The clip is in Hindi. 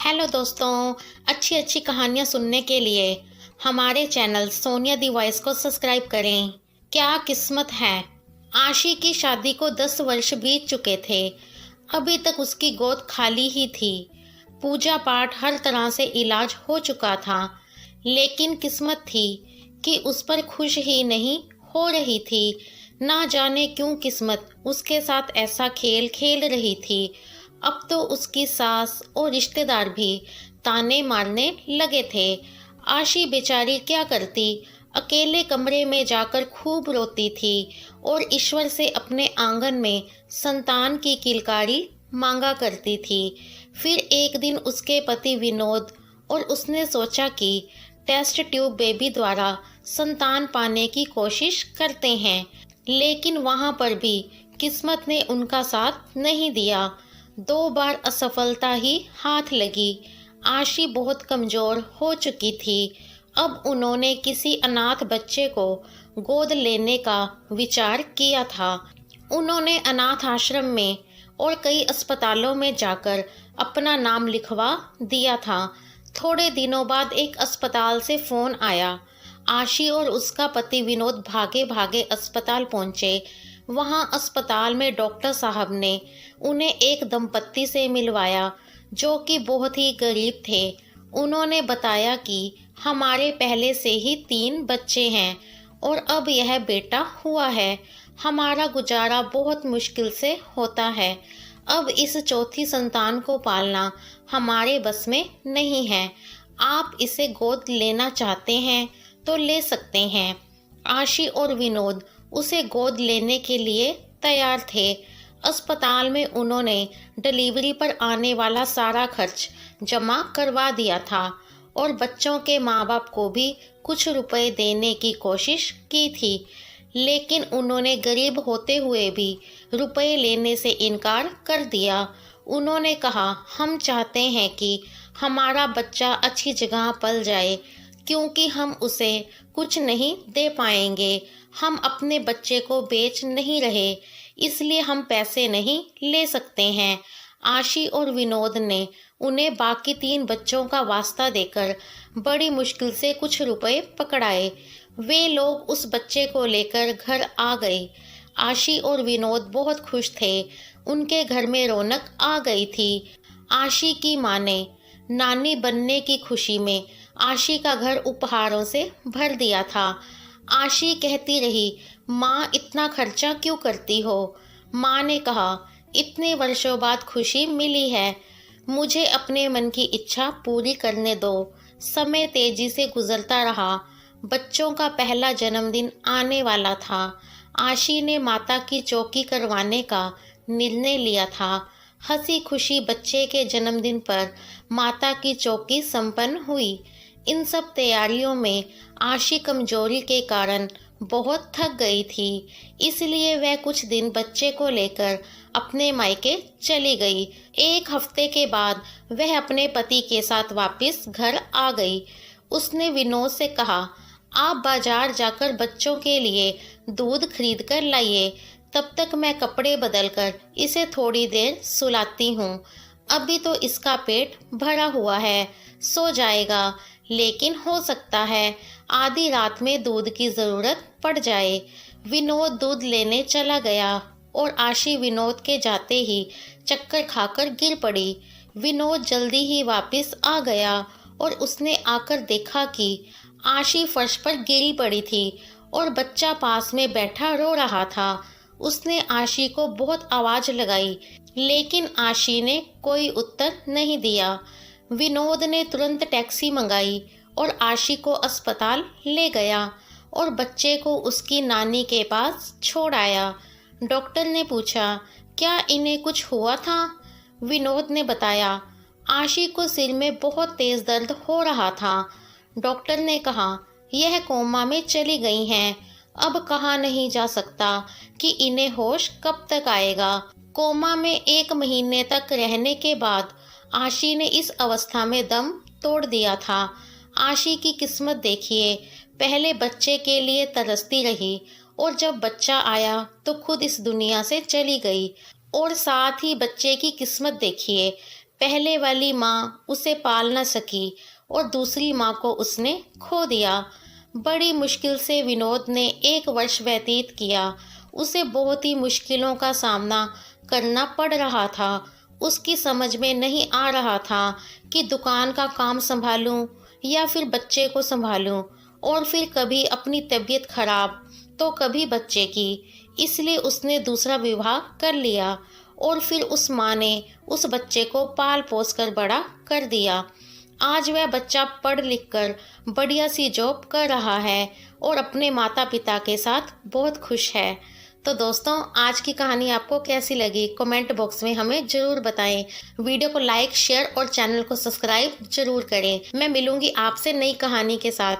हेलो दोस्तों, अच्छी अच्छी कहानियाँ सुनने के लिए हमारे चैनल सोनिया दी वॉइस को सब्सक्राइब करें। क्या किस्मत है। आशी की शादी को 10 वर्ष बीत चुके थे। अभी तक उसकी गोद खाली ही थी। पूजा पाठ हर तरह से इलाज हो चुका था, लेकिन किस्मत थी कि उस पर खुश ही नहीं हो रही थी। ना जाने क्यों किस्मत उसके साथ ऐसा खेल खेल रही थी। अब तो उसकी सास और रिश्तेदार भी ताने मारने लगे थे। आशी बेचारी क्या करती, अकेले कमरे में जाकर खूब रोती थी और ईश्वर से अपने आंगन में संतान की किलकारी मांगा करती थी। फिर एक दिन उसके पति विनोद और उसने सोचा कि टेस्ट ट्यूब बेबी द्वारा संतान पाने की कोशिश करते हैं, लेकिन वहां पर भी किस्मत ने उनका साथ नहीं दिया। 2 बार असफलता ही हाथ लगी। आशी बहुत कमजोर हो चुकी थी। अब उन्होंने किसी अनाथ बच्चे को गोद लेने का विचार किया था। उन्होंने अनाथ आश्रम में और कई अस्पतालों में जाकर अपना नाम लिखवा दिया था। थोड़े दिनों बाद एक अस्पताल से फोन आया। आशी और उसका पति विनोद भागे भागे अस्पताल पहुंचे। वहां अस्पताल में डॉक्टर साहब ने उन्हें एक दंपत्ति से मिलवाया जो कि बहुत ही गरीब थे। उन्होंने बताया कि हमारे पहले से ही 3 बच्चे हैं और अब यह बेटा हुआ है। हमारा गुजारा बहुत मुश्किल से होता है। अब इस चौथी संतान को पालना हमारे बस में नहीं है। आप इसे गोद लेना चाहते हैं तो ले सकते हैं। आशी और विनोद उसे गोद लेने के लिए तैयार थे। अस्पताल में उन्होंने डिलीवरी पर आने वाला सारा खर्च जमा करवा दिया था और बच्चों के माँ बाप को भी कुछ रुपए देने की कोशिश की थी, लेकिन उन्होंने गरीब होते हुए भी रुपए लेने से इनकार कर दिया। उन्होंने कहा, हम चाहते हैं कि हमारा बच्चा अच्छी जगह पल जाए, क्योंकि हम उसे कुछ नहीं दे पाएंगे। हम अपने बच्चे को बेच नहीं रहे, इसलिए हम पैसे नहीं ले सकते हैं। आशी और विनोद ने उन्हें बाकी 3 बच्चों का वास्ता देकर बड़ी मुश्किल से कुछ रुपए पकड़ाए। वे लोग उस बच्चे को लेकर घर आ गए। आशी और विनोद बहुत खुश थे। उनके घर में रौनक आ गई थी। आशी की माँ ने नानी बनने की खुशी में आशी का घर उपहारों से भर दिया था। आशी कहती रही, माँ इतना खर्चा क्यों करती हो। माँ ने कहा, इतने वर्षों बाद खुशी मिली है, मुझे अपने मन की इच्छा पूरी करने दो। समय तेजी से गुजरता रहा। बच्चों का पहला जन्मदिन आने वाला था। आशी ने माता की चौकी करवाने का निर्णय लिया था। हंसी खुशी बच्चे के जन्मदिन पर माता की चौकी संपन्न हुई। इन सब तैयारियों में आशी कमजोरी के कारण बहुत थक गई थी, इसलिए वह कुछ दिन बच्चे को लेकर अपने मायके चली गई। 1 हफ्ते के बाद वह अपने पति के साथ वापस घर आ गई। उसने विनोद से कहा, आप बाजार जाकर बच्चों के लिए दूध खरीद कर लाइए, तब तक मैं कपड़े बदलकर इसे थोड़ी देर सुलाती हूँ। अभी तो इसका पेट भरा हुआ है, सो जाएगा, लेकिन हो सकता है आधी रात में दूध की जरूरत पड़ जाए। विनोद दूध लेने चला गया और आशी विनोद के जाते ही चक्कर खाकर गिर पड़ी। विनोद जल्दी ही वापस आ गया और उसने आकर देखा कि आशी फर्श पर गिरी पड़ी थी और बच्चा पास में बैठा रो रहा था। उसने आशी को बहुत आवाज लगाई, लेकिन आशी ने कोई उत्तर नहीं दिया। विनोद ने तुरंत टैक्सी मंगाई और आशी को अस्पताल ले गया और बच्चे को उसकी नानी के पास छोड़ आया। डॉक्टर ने पूछा, क्या इन्हें कुछ हुआ था। विनोद ने बताया, आशी को सिर में बहुत तेज दर्द हो रहा था। डॉक्टर ने कहा, यह कोमा में चली गई हैं, अब कहा नहीं जा सकता कि इन्हें होश कब तक आएगा। कोमा में 1 महीने तक रहने के बाद आशी ने इस अवस्था में दम तोड़ दिया था। आशी की किस्मत देखिए, पहले बच्चे के लिए तरसती रही और जब बच्चा आया तो खुद इस दुनिया से चली गई। और साथ ही बच्चे की किस्मत देखिए, पहले वाली माँ उसे पाल न सकी और दूसरी माँ को उसने खो दिया। बड़ी मुश्किल से विनोद ने 1 वर्ष व्यतीत किया। उसे बहुत ही मुश्किलों का सामना करना पड़ रहा था। उसकी समझ में नहीं आ रहा था कि दुकान का काम संभालूं या फिर बच्चे को संभालूं, और फिर कभी अपनी तबीयत खराब तो कभी बच्चे की। इसलिए उसने दूसरा विवाह कर लिया और फिर उस माँ ने उस बच्चे को पाल पोस कर बड़ा कर दिया। आज वह बच्चा पढ़ लिख कर बढ़िया सी जॉब कर रहा है और अपने माता पिता के साथ बहुत खुश है। तो दोस्तों, आज की कहानी आपको कैसी लगी कमेंट बॉक्स में हमें ज़रूर बताएं। वीडियो को लाइक, शेयर और चैनल को सब्सक्राइब जरूर करें। मैं मिलूंगी आपसे नई कहानी के साथ।